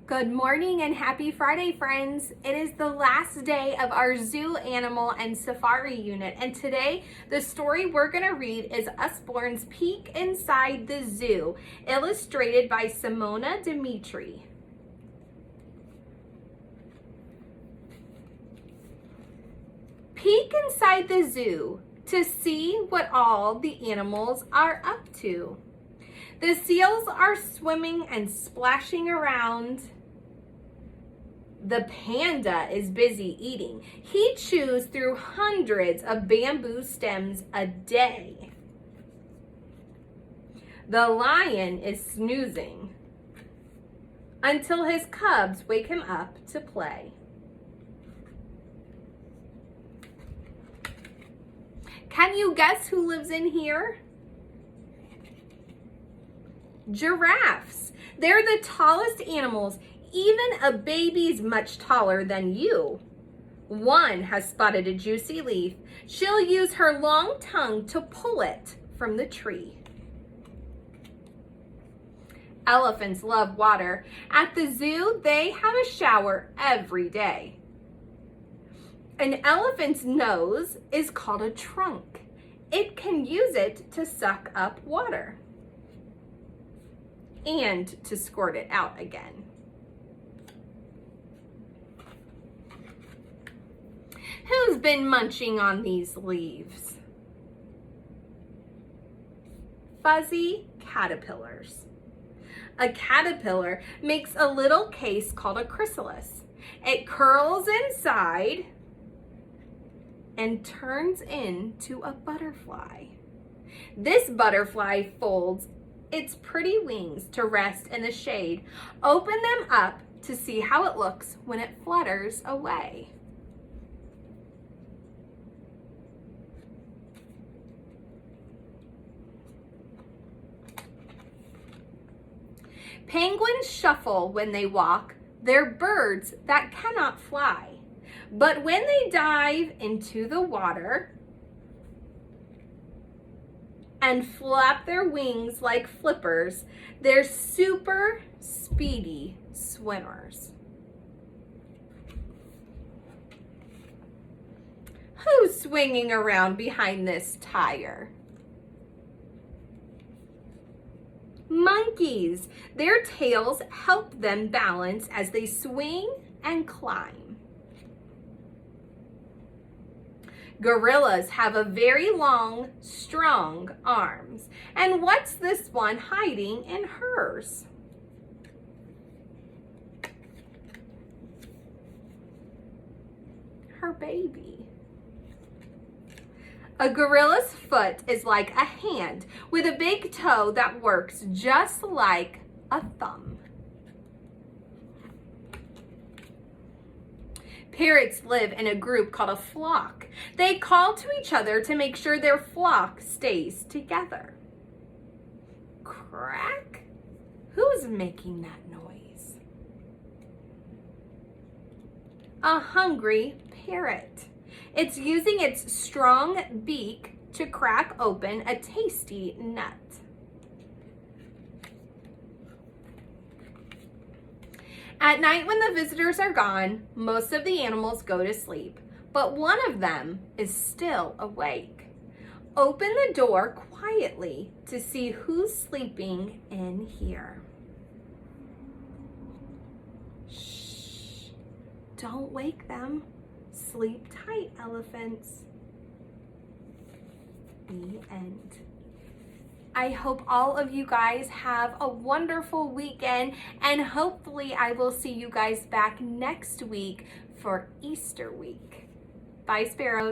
Good morning and happy Friday, friends. It is the last day of our zoo animal and safari unit, and today the story we're going to read is Usborne's Peek Inside the Zoo, illustrated by Simone Dimitri. Peek inside the zoo to see what all the animals are up to. The seals are swimming and splashing around. The panda is busy eating. He chews through hundreds of bamboo stems a day. The lion is snoozing until his cubs wake him up to play. Can you guess who lives in here? Giraffes. They're the tallest animals. Even a baby's much taller than you. One has spotted a juicy leaf. She'll use her long tongue to pull it from the tree. Elephants love water. At the zoo, they have a shower every day. An elephant's nose is called a trunk. It can use it to suck up water and to squirt it out again. Who's been munching on these leaves? Fuzzy caterpillars. A caterpillar makes a little case called a chrysalis. It curls inside and turns into a butterfly. This butterfly folds its pretty wings to rest in the shade. Open them up to see how it looks when it flutters away. Penguins shuffle when they walk. They're birds that cannot fly. But when they dive into the water and flap their wings like flippers, they're super speedy swimmers. Who's swinging around behind this tire? Monkeys. Their tails help them balance as they swing and climb. Gorillas have a very long, strong arms. And what's this one hiding in hers? Her baby. A gorilla's foot is like a hand with a big toe that works just like a thumb. Parrots live in a group called a flock. They call to each other to make sure their flock stays together. Crack? Who's making that noise? A hungry parrot. It's using its strong beak to crack open a tasty nut. At night when the visitors are gone, most of the animals go to sleep, but one of them is still awake. Open the door quietly to see who's sleeping in here. Shh, don't wake them. Sleep tight, elephants. The end. I hope all of you guys have a wonderful weekend, and hopefully I will see you guys back next week for Easter week. Bye, Sparrows.